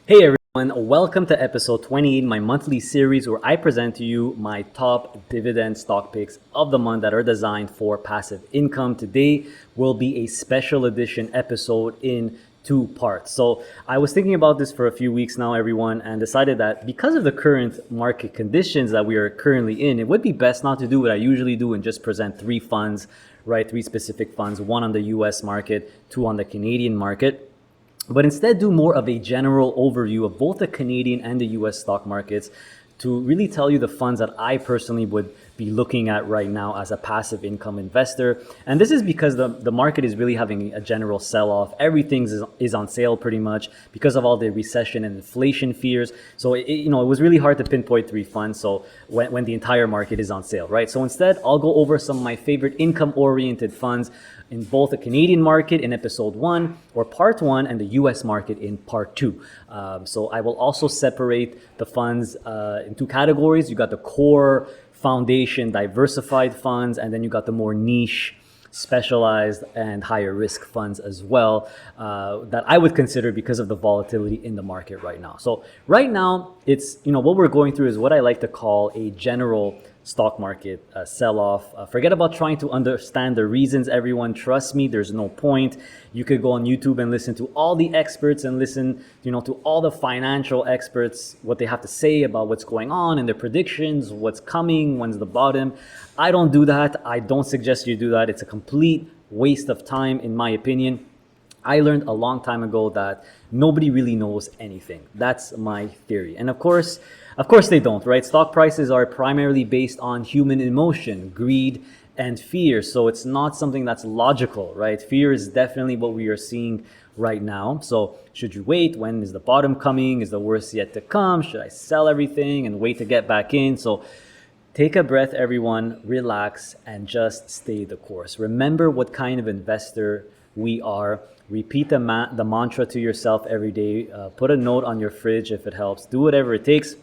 Hey everyone, welcome to episode 28, my monthly series where I present to you my top dividend stock picks of the month that are designed for passive income. Today will be a special edition episode in two parts. So I was thinking about this for a few weeks now, everyone, and decided that because of the current market conditions that we are currently in, it would be best not to do what I usually do and just present three funds, right? Three specific funds, one on the US market, two on the Canadian market, but instead do more of a general overview of both the Canadian and the US stock markets to really tell you the funds that I personally would be looking at right now as a passive income investor. And this is because the market is really having a general sell-off. Everything is on sale pretty much because of all the recession and inflation fears. So it was really hard to pinpoint three funds so when the entire market is on sale, right? So instead, I'll go over some of my favorite income-oriented funds in both the Canadian market in episode 1 or part 1 and the US market in part 2. So I will also separate the funds in two categories. You got the core, foundation, diversified funds, and then you got the more niche, specialized, and higher risk funds as well that I would consider because of the volatility in the market right now. So right now, it's what we're going through is what I like to call a general stock market sell-off. Forget about trying to understand the reasons, everyone. Trust me, there's no point. You could go on YouTube and listen to all the experts and listen to all the financial experts, what they have to say about what's going on and their predictions, what's coming, when's the bottom. I don't do that. I don't suggest you do that. It's a complete waste of time, in my opinion. I learned a long time ago that nobody really knows anything. That's my theory. And of course they don't, right? Stock prices are primarily based on human emotion, greed, and fear. So it's not something that's logical, right? Fear is definitely what we are seeing right now. So should you wait? When is the bottom coming? Is the worst yet to come? Should I sell everything and wait to get back in? So take a breath, everyone, relax, and just stay the course. Remember what kind of investor we are. Repeat the mantra to yourself every day. Put a note on your fridge if it helps. Do whatever it takes.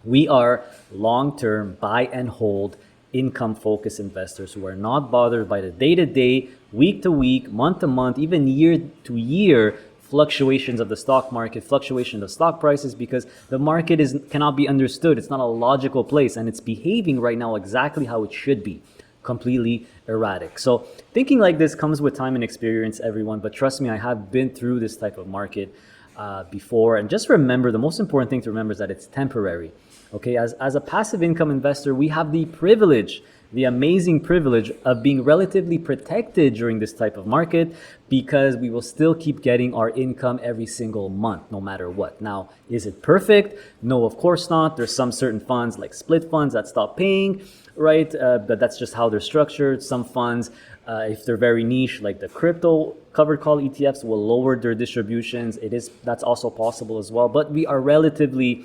We are long-term buy and hold income-focused investors who are not bothered by the day-to-day, week-to-week, month-to-month, even year-to-year fluctuations of the stock market, fluctuation of stock prices, because the market cannot be understood. It's not a logical place, and it's behaving right now exactly how it should be, completely erratic. So thinking like this comes with time and experience, everyone, but trust me, I have been through this type of market before. And just remember, the most important thing to remember is that it's temporary. Okay, as a passive income investor, we have the privilege, the amazing privilege of being relatively protected during this type of market because we will still keep getting our income every single month, no matter what. Now, is it perfect? No, of course not. There's some certain funds like split funds that stop paying, right? But that's just how they're structured. Some funds, if they're very niche, like the crypto covered call ETFs, will lower their distributions. That's also possible as well. But we are relatively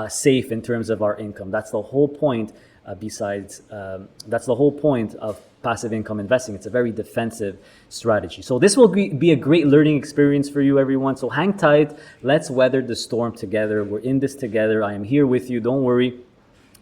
safe in terms of our income. That's the whole point. That's the whole point of passive income investing. It's a very defensive strategy. So this will be a great learning experience for you, everyone. So hang tight. Let's weather the storm together. We're in this together. I am here with you. Don't worry.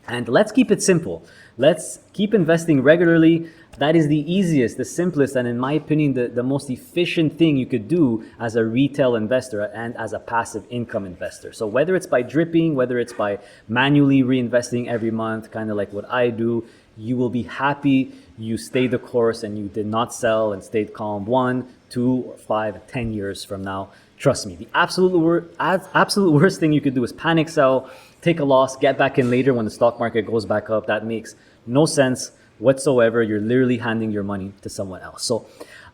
And let's keep it simple. Let's keep investing regularly. That is the easiest, the simplest, and in my opinion, the most efficient thing you could do as a retail investor and as a passive income investor. So whether it's by dripping, whether it's by manually reinvesting every month, kind of like what I do, you will be happy you stayed the course and you did not sell and stayed calm 1, 2, 5, 10 years from now. Trust me, the absolute worst thing you could do is panic sell, take a loss, get back in later when the stock market goes back up. That makes no sense whatsoever. You're literally handing your money to someone else. So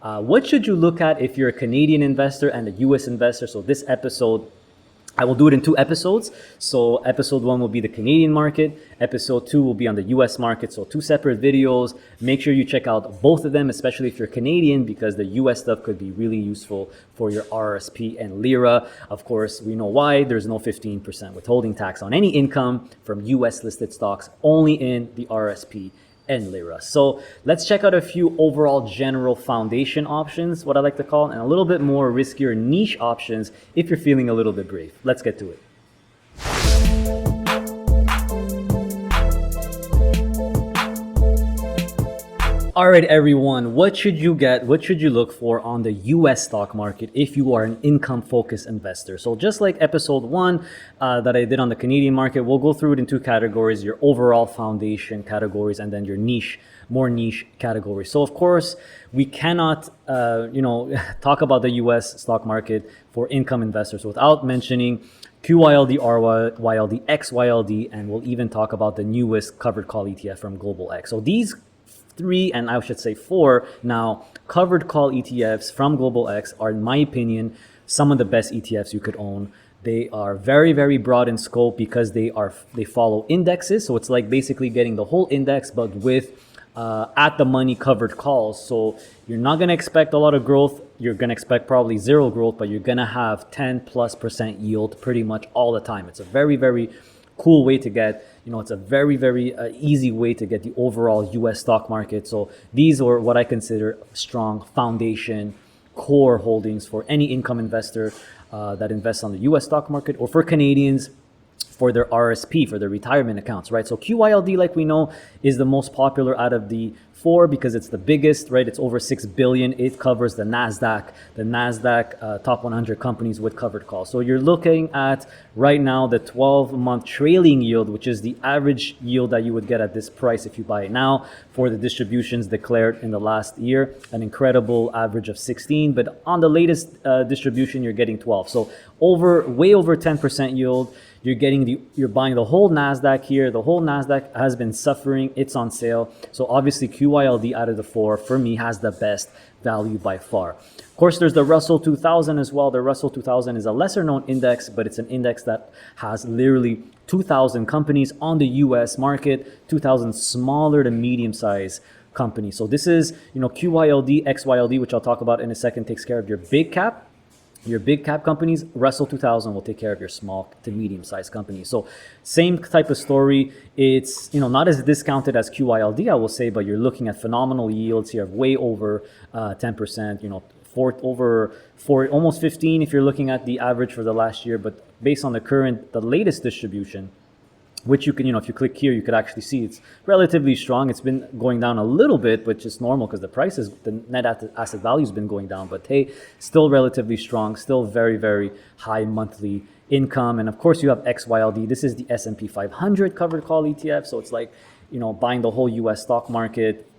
what should you look at if you're a Canadian investor and a US investor? So this episode, I will do it in 2 episodes. So episode 1 will be the Canadian market. Episode 2 will be on the US market. So 2 separate videos. Make sure you check out both of them, especially if you're Canadian, because the US stuff could be really useful for your RRSP and Lira. Of course, we know why. There's no 15% withholding tax on any income from US listed stocks, only in the RRSP and Lira. So let's check out a few overall general foundation options, what I like to call, and a little bit more riskier niche options if you're feeling a little bit brave. Let's get to it. All right, everyone, what should you get? What should you look for on the US stock market if you are an income focused investor? So, just like episode one that I did on the Canadian market, we'll go through it in two categories: your overall foundation categories and then your niche, more niche categories. So, of course, we cannot, talk about the US stock market for income investors without mentioning QYLD, RYLD, XYLD, and we'll even talk about the newest covered call ETF from Global X. So, these three, and I should say four now, covered call ETFs from Global X are, in my opinion, some of the best ETFs you could own. They are very, very broad in scope because they follow indexes. So it's like basically getting the whole index, but with at the money covered calls. So you're not going to expect a lot of growth. You're going to expect probably zero growth, but you're going to have 10+% yield pretty much all the time. It's a very, very cool way to get, it's a very, very easy way to get the overall US stock market. So these are what I consider strong foundation core holdings for any income investor that invests on the US stock market, or for Canadians for their RSP, for their retirement accounts, right? So QYLD, like we know, is the most popular out of the four because it's the biggest, right? It's over 6 billion. It covers the NASDAQ top 100 companies with covered calls. So you're looking at right now the 12-month trailing yield, which is the average yield that you would get at this price if you buy it now for the distributions declared in the last year, an incredible average of 16. But on the latest distribution, you're getting 12. So way over 10% yield. You're buying the whole NASDAQ here. The whole NASDAQ has been suffering. It's on sale. So obviously QYLD out of the four, for me, has the best value by far. Of course, there's the Russell 2000 as well. The Russell 2000 is a lesser known index, but it's an index that has literally 2,000 companies on the US market, 2,000 smaller to medium size companies. So this is, QYLD, XYLD, which I'll talk about in a second, takes care of your big cap. Your big cap companies. Russell 2000 will take care of your small to medium sized companies. So same type of story. It's not as discounted as QYLD, I will say, but you're looking at phenomenal yields here of way over 10%. Almost 15 if you're looking at the average for the last year. But based on the latest distribution, which you can, if you click here, you could actually see it's relatively strong. It's been going down a little bit, which is normal because the net asset value has been going down. But hey, still relatively strong, still very, very high monthly income. And of course, you have XYLD. This is the S&P 500 covered call ETF. So it's like, buying the whole US stock market,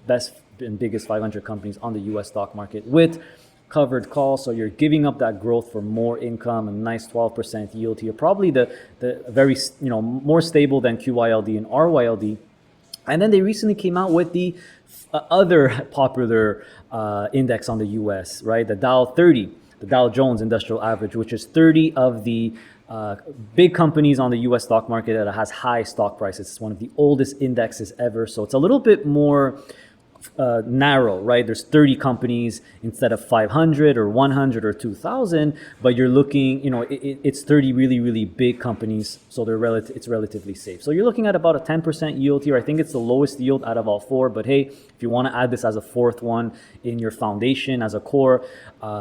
best and biggest 500 companies on the US stock market with covered call. So you're giving up that growth for more income, a nice 12% yield here, probably the very more stable than QYLD and RYLD. And then they recently came out with the other popular index on the US, right? The Dow 30, the Dow Jones Industrial Average, which is 30 of the big companies on the US stock market that has high stock prices. It's one of the oldest indexes ever. So it's a little bit more narrow, right? There's 30 companies instead of 500 or 100 or 2,000, but you're looking, it's 30 really, really big companies, so it's relatively safe. So you're looking at about a 10% yield here. I think it's the lowest yield out of all four, but hey, if you want to add this as a fourth one in your foundation as a core,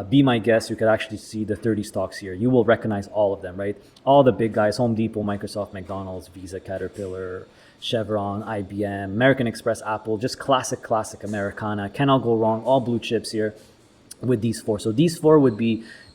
be my guest. You could actually see the 30 stocks here. You will recognize all of them, right? All the big guys: Home Depot, Microsoft, McDonald's, Visa, Caterpillar, Chevron, IBM, American Express, Apple, just classic Americana. Cannot go wrong. All blue chips here with these four. So these four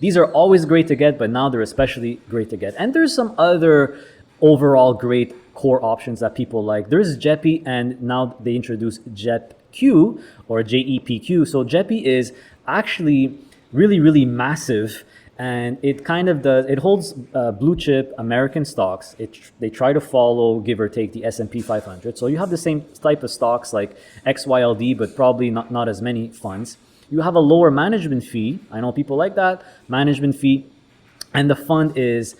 these are always great to get, but now they're especially great to get. And there's some other overall great core options that people like. There's JEPI, and now they introduced JEPQ or JEPQ. So JEPI is actually really, really massive. And it holds blue chip American stocks. They try to follow, give or take, the S&P 500. So you have the same type of stocks like XYLD, but probably not as many funds. You have a lower management fee. I know people like that management fee. And the fund is,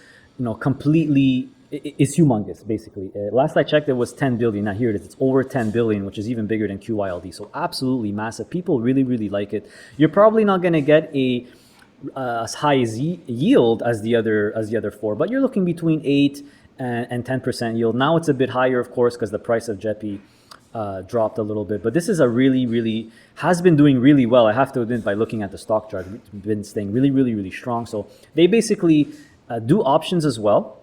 completely, it's humongous, basically. Last I checked, it was 10 billion. Now here it is. It's over 10 billion, which is even bigger than QYLD. So absolutely massive. People really, really like it. You're probably not going to get as high as yield as the other four, but you're looking between 8 and 10% yield. Now it's a bit higher, of course, because the price of JEPI dropped a little bit. But this is has been doing really well. I have to admit, by looking at the stock chart, it's been staying really, really, really strong. So they basically do options as well,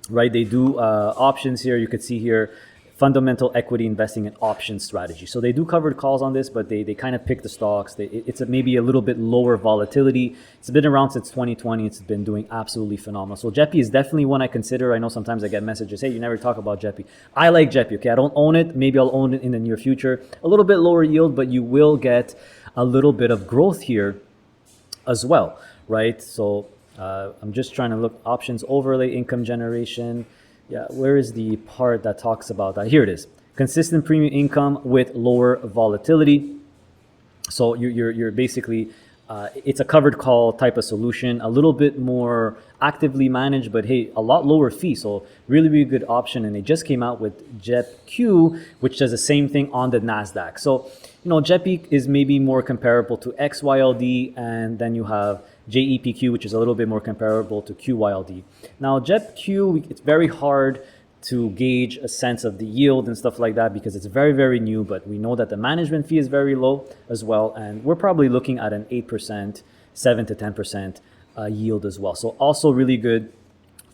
right? They do options here. You could see here fundamental equity investing and option strategy. So they do covered calls on this, but they kind of pick the stocks. It's maybe a little bit lower volatility. It's been around since 2020. It's been doing absolutely phenomenal. So JEPI is definitely one I consider. I know sometimes I get messages, hey, you never talk about JEPI. I like JEPI, okay? I don't own it. Maybe I'll own it in the near future. A little bit lower yield, but you will get a little bit of growth here as well, right? So I'm just trying to look options overlay, income generation. Yeah, where is the part that talks about that? Here it is. Consistent premium income with lower volatility. So you're basically, it's a covered call type of solution, a little bit more actively managed, but hey, a lot lower fee. So really, really good option. And they just came out with JEPQ, which does the same thing on the NASDAQ. So, JEPI is maybe more comparable to XYLD, and then you have JEPQ, which is a little bit more comparable to QYLD. Now, JEPQ, it's very hard to gauge a sense of the yield and stuff like that because it's very, very new, but we know that the management fee is very low as well, and we're probably looking at an 8%, 7 to 10% yield as well. So also really good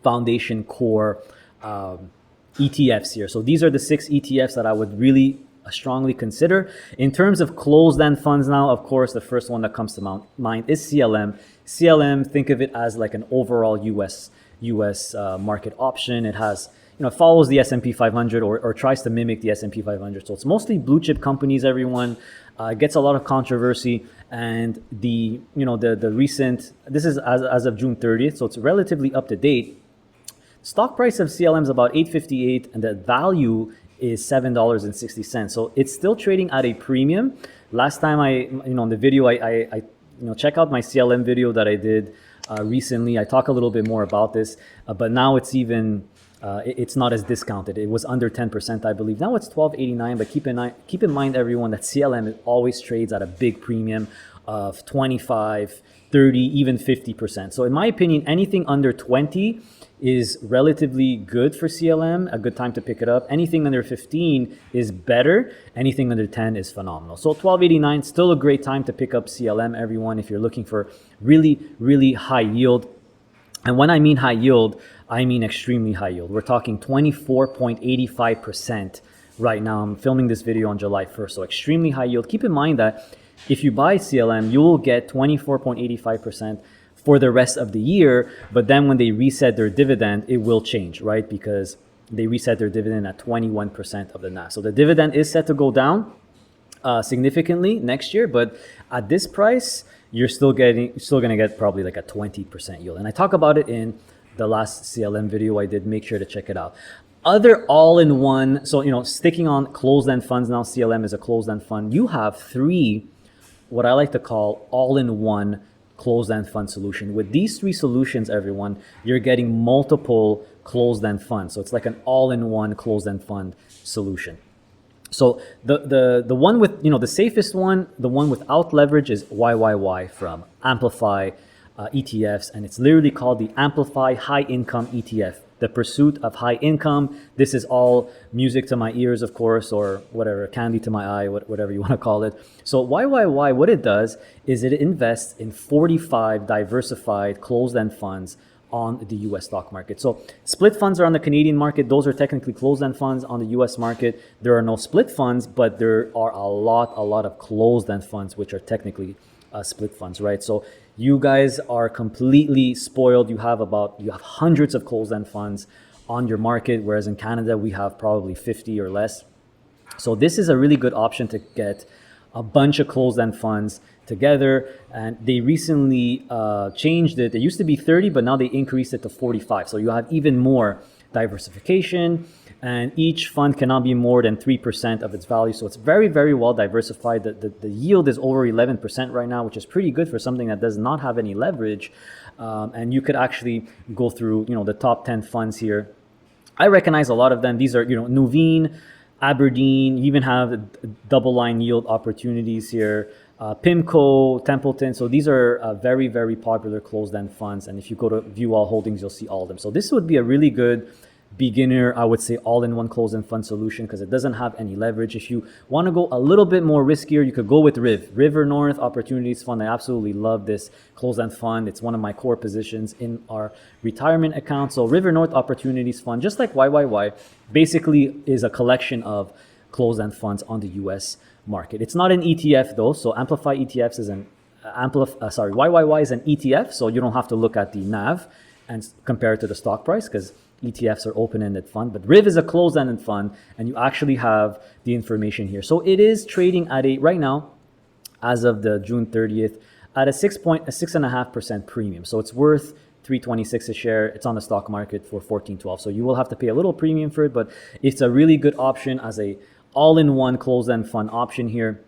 foundation core ETFs here. So these are the 6 ETFs that I would really strongly consider. In terms of closed-end funds now, of course, the first one that comes to mind is CLM. CLM, think of it as like an overall US market option. It has, it follows the S&P 500 or tries to mimic the S&P 500. So it's mostly blue chip companies, everyone. Gets a lot of controversy, and the recent, this is as of June 30th, so it's relatively up to date. Stock price of CLM is about $8.58, and the value is $7.60. So it's still trading at a premium. Last time in the video, I check out my CLM video that I did recently. I talk a little bit more about this, but now it's even, it's not as discounted. It was under 10%, I believe. Now it's $12.89, but keep in mind, everyone, that CLM always trades at a big premium of 25, 30, even 50%. So in my opinion, anything under 20 is relatively good for CLM, a good time to pick it up. Anything under 15 is better. Anything under 10 is phenomenal. So $12.89, still a great time to pick up CLM, everyone, if you're looking for really, really high yield. And when I mean high yield, I mean extremely high yield. We're talking 24.85% right now. I'm filming this video on July 1st, so extremely high yield. Keep in mind that if you buy CLM, you will get 24.85% for the rest of the year, but then when they reset their dividend, it will change, right? Because they reset their dividend at 21% of the NAV. So the dividend is set to go down significantly next year, but at this price, you're still going to get probably like a 20% yield. And I talk about it in the last CLM video I did. Make sure to check it out. Other all-in-one, so sticking on closed-end funds now, CLM is a closed-end fund. You have 3, what I like to call all-in-one closed-end fund solution. With these 3 solutions, everyone, you're getting multiple closed-end funds. So it's like an all-in-one closed-end fund solution. So the one with, the safest one, the one without leverage is YYY from Amplify ETFs, and it's literally called the Amplify High Income ETF. The pursuit of high income. This is all music to my ears, of course, or whatever, candy to my eye, whatever you want to call it. So YYY, what it does is it invests in 45 diversified closed-end funds on the US stock market. So split funds are on the Canadian market. Those are technically closed-end funds. On the US market, there are no split funds, but there are a lot of closed-end funds, which are technically split funds, right? So you guys are completely spoiled. You have hundreds of closed-end funds on your market, whereas in Canada, we have probably 50 or less. So this is a really good option to get a bunch of closed-end funds together. And they recently changed it. It used to be 30, but now they increased it to 45. So you have even more diversification, and each fund cannot be more than 3% of its value. So it's very, very well diversified. The yield is over 11% right now, which is pretty good for something that does not have any leverage. And you could actually go through, the top 10 funds here. I recognize a lot of them. These are, Nuveen, Aberdeen. You even have double line yield opportunities here. PIMCO, Templeton. So these are very, very popular closed-end funds. And if you go to view all holdings, you'll see all of them. So this would be a really good beginner, I would say all-in-one closed-end fund solution because it doesn't have any leverage. If you want to go a little bit more riskier, you could go with River North Opportunities Fund. I absolutely love this closed-end fund. It's one of my core positions in our retirement account. So River North Opportunities Fund, just like YYY, basically is a collection of closed-end funds on the US market. It's not an ETF though, so Amplify ETFs is YYY is an ETF, so you don't have to look at the NAV and compare it to the stock price because ETFs are open-ended fund, but RIV is a closed-ended fund, and you actually have the information here. So it is trading at right now, as of the June 30th, at a 6.5% premium. So it's worth $326 a share. It's on the stock market for $14.12. So you will have to pay a little premium for it, but it's a really good option as a all-in-one closed-end fund option here.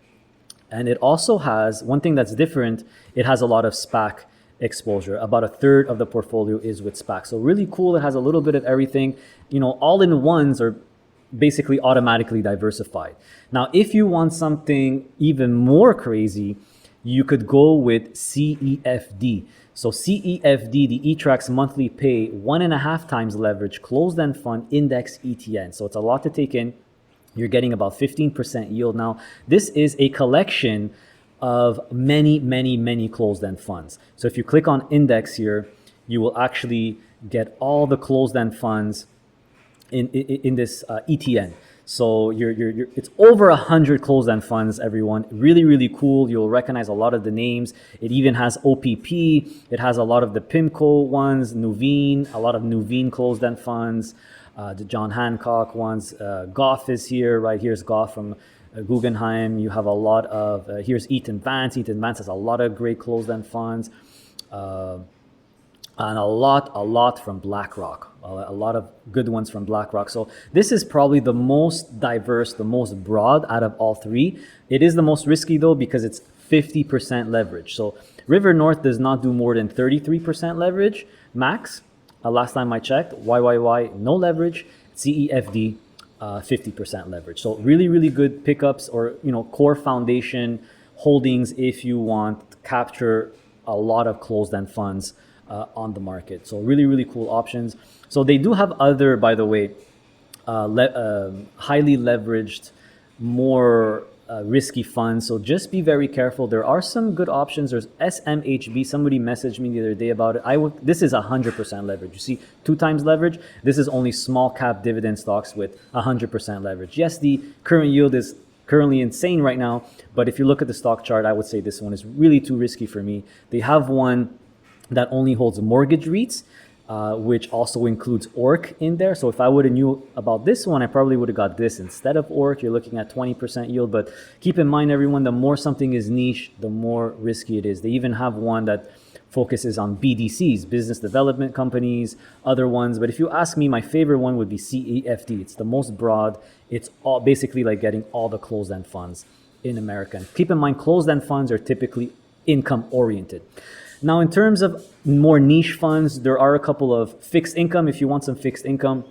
And it also has one thing that's different. It has a lot of SPAC exposure. About a third of the portfolio is with SPAC. So really cool. It has a little bit of everything. All-in-ones are basically automatically diversified. Now, if you want something even more crazy, you could go with CEFD. So CEFD, the eTrax monthly pay 1.5 times leverage closed-end fund index ETN. So it's a lot to take in. You're getting about 15% yield. Now, this is a collection of many closed-end funds. So if you click on index here, you will actually get all the closed-end funds in this ETN. So it's over 100 closed-end funds, everyone. Really cool. You'll recognize a lot of the names. It even has OPP. It has a lot of the PIMCO ones, Nuveen, a lot of Nuveen closed-end funds, the John Hancock ones. Goff is here, right? Here's Goff from Guggenheim. You have a lot of, here's Eaton Vance. Eaton Vance has a lot of great closed-end funds. And a lot from BlackRock, a lot of good ones from BlackRock. So this is probably the most diverse, the most broad out of all three. It is the most risky though because it's 50% leverage. So River North does not do more than 33% leverage max. Last time I checked, YYY no leverage, CEFD 50% leverage. So really good pickups or core foundation holdings if you want to capture a lot of closed-end funds on the market. So really cool options. So they do have other, by the way, highly leveraged, more risky funds. So just be very careful. There are some good options. There's SMHB. Somebody messaged me the other day about it. This is 100% leverage. You see 2 times leverage. This is only small cap dividend stocks with 100% leverage. Yes, the current yield is currently insane right now, but if you look at the stock chart, I would say this one is really too risky for me. They have one that only holds mortgage REITs, which also includes ORC in there. So if I would have knew about this one, I probably would have got this instead of ORC. You're looking at 20% yield, but keep in mind, everyone, the more something is niche, the more risky it is. They even have one that focuses on BDCs, business development companies, other ones. But if you ask me, my favorite one would be CEFD. It's the most broad. It's all basically like getting all the closed-end funds in America. And keep in mind, closed-end funds are typically income oriented. Now, in terms of more niche funds, there are a couple of fixed income. If you want some fixed income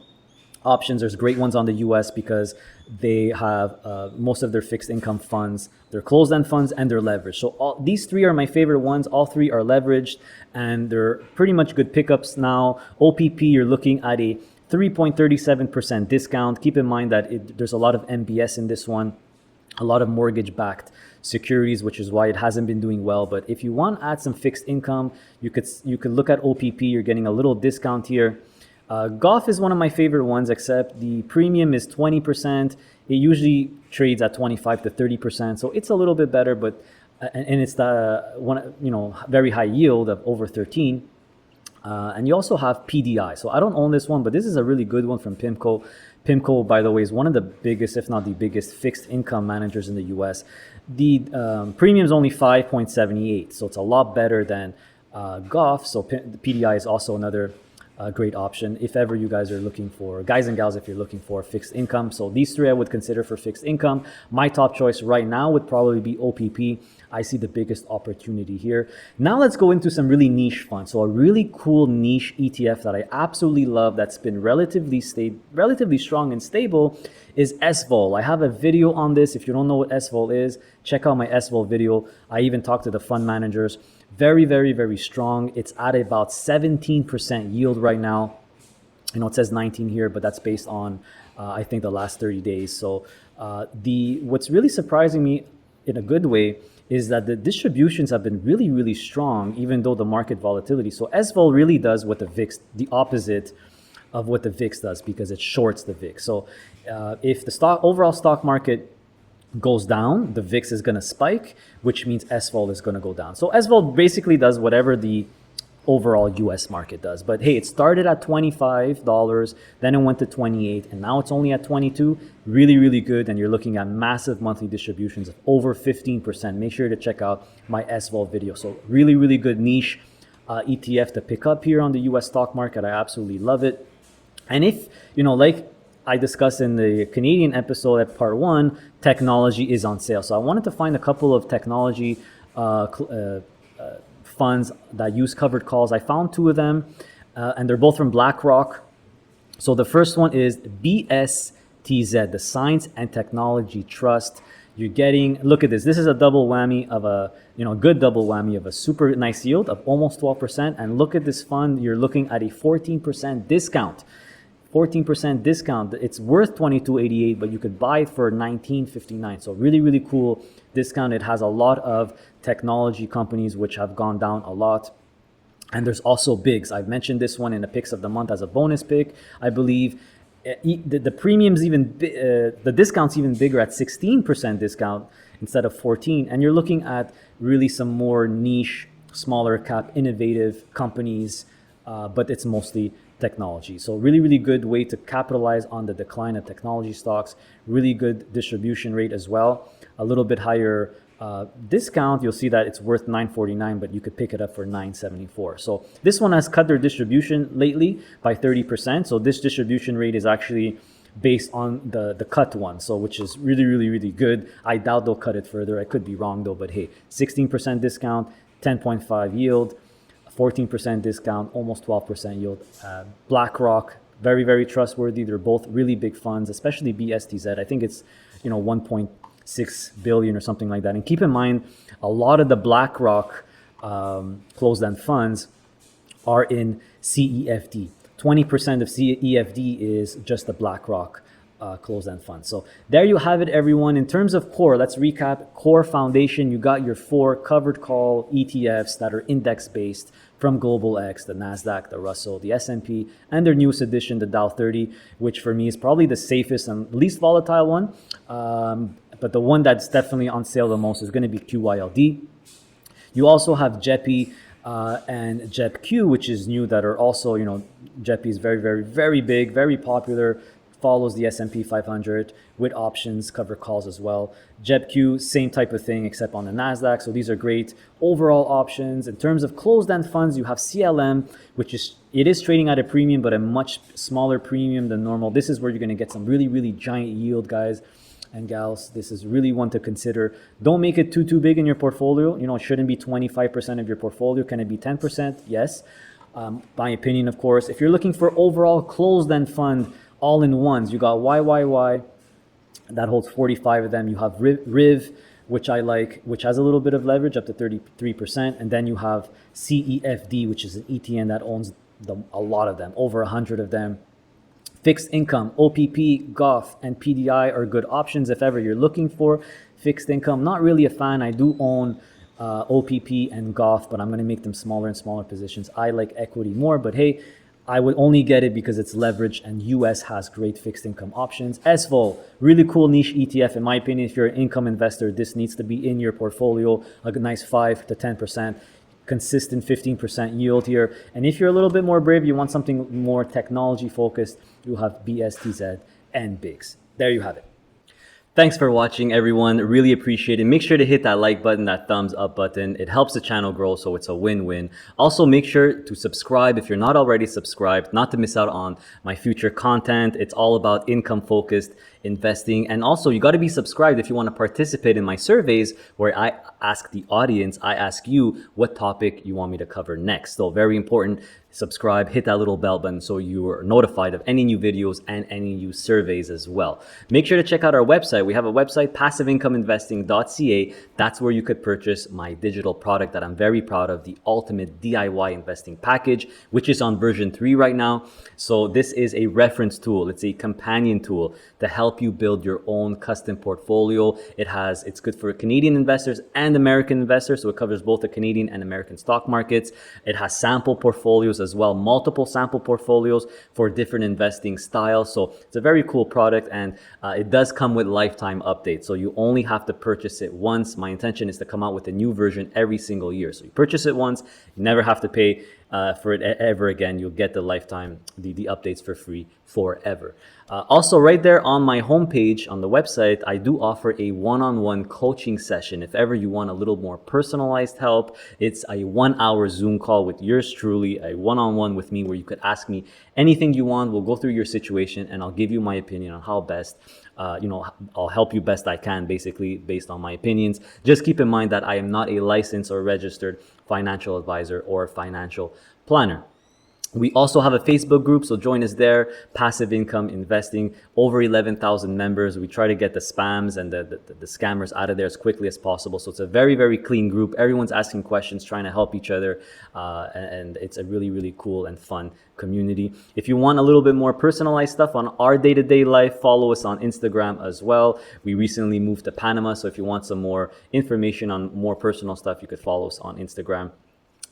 options, there's great ones on the US because they have most of their fixed income funds, they're closed-end funds and they're leveraged. So these three are my favorite ones. All three are leveraged and they're pretty much good pickups now. OPP, you're looking at a 3.37% discount. Keep in mind that there's a lot of MBS in this one, a lot of mortgage-backed securities, which is why it hasn't been doing well. But if you want to add some fixed income, you could look at OPP. You're getting a little discount here. Goff is one of my favorite ones, except the premium is 20%. It usually trades at 25 to 30%, so it's a little bit better. But and it's the one, very high yield of over 13. And you also have PDI. So I don't own this one, but this is a really good one from PIMCO. PIMCO, by the way, is one of the biggest, if not the biggest, fixed income managers in the US. The premium is only 5.78, so it's a lot better than Goff. So the PDI is also another great option if ever you guys are looking for, guys and gals, if you're looking for fixed income. So these three I would consider for fixed income. My top choice right now would probably be OPP. I see the biggest opportunity here. Now let's go into some really niche funds. So a really cool niche ETF that I absolutely love that's been relatively strong and stable is SVOL. I have a video on this. If you don't know what SVOL is, check out my SVOL video. I even talked to the fund managers. Very strong. It's at about 17% yield right now. It says 19 here, but that's based on, I think, the last 30 days. So what's really surprising me in a good way is that the distributions have been really, really strong, even though the market volatility. So SVOL really does what the opposite of what the VIX does, because it shorts the VIX. So if the overall stock market goes down, the VIX is going to spike, which means SVOL is going to go down. So SVOL basically does whatever the overall US market does. But hey, it started at $25, then it went to 28, and now it's only at 22. Really, really good. And you're looking at massive monthly distributions of over 15%. Make sure to check out my SVOL video. So really, really good niche ETF to pick up here on the US stock market. I absolutely love it. And if, like I discussed in the Canadian episode at part 1, technology is on sale. So I wanted to find a couple of technology funds that use covered calls. I found 2 of them, and they're both from BlackRock. So the first one is BSTZ, the Science and Technology Trust. You're getting, look at this. This is a double whammy of good double whammy of a super nice yield of almost 12%. And look at this fund. You're looking at a 14% discount. 14% discount. It's worth $22.88, but you could buy it for $19.59. So really, really cool discount. It has a lot of technology companies which have gone down a lot. And there's also bigs. I've mentioned this one in the picks of the month as a bonus pick. I believe the premiums the discount's even bigger at 16% discount instead of 14. And you're looking at really some more niche, smaller cap, innovative companies, but it's mostly technology. So really, really good way to capitalize on the decline of technology stocks. Really good distribution rate as well. A little bit higher discount. You'll see that it's worth $9.49, but you could pick it up for $9.74. So this one has cut their distribution lately by 30%. So this distribution rate is actually based on the cut one, so which is really, really, really good. I doubt they'll cut it further. I could be wrong though, but hey, 16% discount, 10.5 yield. 14% discount, almost 12% yield. BlackRock, very, very trustworthy. They're both really big funds, especially BSTZ. I think it's 1.6 billion or something like that. And keep in mind, a lot of the BlackRock closed-end funds are in CEFD. 20% of CEFD is just the BlackRock closed-end fund. So there you have it, everyone. In terms of core, let's recap. Core foundation, you got your 4 covered call ETFs that are index-based from Global X, the NASDAQ, the Russell, the S&P, and their newest addition, the Dow 30, which for me is probably the safest and least volatile one. But the one that's definitely on sale the most is going to be QYLD. You also have JEPI and JEPQ, which is new, that are also, JEPI is very, very, very big, very popular, follows the S&P 500 with options, cover calls as well. JEPQ, same type of thing except on the NASDAQ. So these are great overall options. In terms of closed-end funds, you have CLM, which is trading at a premium, but a much smaller premium than normal. This is where you're going to get some really, really giant yield, guys and gals. This is really one to consider. Don't make it too big in your portfolio. It shouldn't be 25% of your portfolio. Can it be 10%? Yes. My opinion, of course. If you're looking for overall closed-end fund, all-in-ones, you got YYY, that holds 45 of them. You have RIV, which I like, which has a little bit of leverage, up to 33%. And then you have CEFD, which is an ETN that owns a lot of them, over 100 of them. Fixed income, OPP, GOF, and PDI are good options if ever you're looking for fixed income. Not really a fan. I do own OPP and GOF, but I'm going to make them smaller and smaller positions. I like equity more, but hey, I would only get it because it's leveraged, and US has great fixed income options. SVOL, really cool niche ETF. In my opinion, if you're an income investor, this needs to be in your portfolio, a nice 5 to 10%, consistent 15% yield here. And if you're a little bit more brave, you want something more technology focused, you have BSTZ and BIGS. There you have it. Thanks for watching, everyone. Really appreciate it. Make sure to hit that like button, that thumbs up button. It helps the channel grow, so it's a win-win. Also, make sure to subscribe if you're not already subscribed, not to miss out on my future content. It's all about income-focused investing. And also, you got to be subscribed if you want to participate in my surveys, where I ask the audience, I ask you what topic you want me to cover next. So very important. subscribe, hit that little bell button so you are notified of any new videos and any new surveys as well. Make sure to check out our website. We have a website, passiveincomeinvesting.ca. That's where you could purchase my digital product that I'm very proud of, the Ultimate DIY Investing Package, which is on version 3 right now. So this is a reference tool. It's a companion tool to help you build your own custom portfolio. It's good for Canadian investors and American investors, so it covers both the Canadian and American stock markets. It has sample portfolios as well, multiple sample portfolios for different investing styles. So it's a very cool product, and it does come with lifetime updates. So you only have to purchase it once. My intention is to come out with a new version every single year. So you purchase it once, you never have to pay for it ever again. You'll get the lifetime, the updates for free forever. Also, right there on my homepage on the website, I do offer a one-on-one coaching session. If ever you want a little more personalized help, it's a 1-hour Zoom call with yours truly, a one-on-one with me where you could ask me anything you want. We'll go through your situation and I'll give you my opinion on how best, I'll help you best I can, basically based on my opinions. Just keep in mind that I am not a licensed or registered financial advisor or financial planner. We also have a Facebook group, so join us there, Passive Income Investing, over 11,000 members. We try to get the spams and the scammers out of there as quickly as possible. So it's a very, very clean group. Everyone's asking questions, trying to help each other, and it's a really, really cool and fun community. If you want a little bit more personalized stuff on our day-to-day life, follow us on Instagram as well. We recently moved to Panama, so if you want some more information on more personal stuff, you could follow us on Instagram.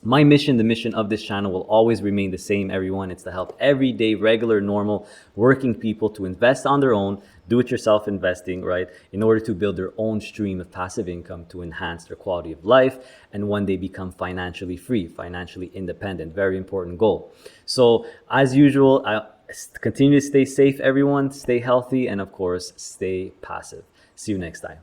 My mission, the mission of this channel, will always remain the same, everyone. It's to help everyday, regular, normal, working people to invest on their own, do-it-yourself investing, right, in order to build their own stream of passive income to enhance their quality of life and one day become financially free, financially independent. Very important goal. So, as usual, continue to stay safe, everyone. Stay healthy, and of course, stay passive. See you next time.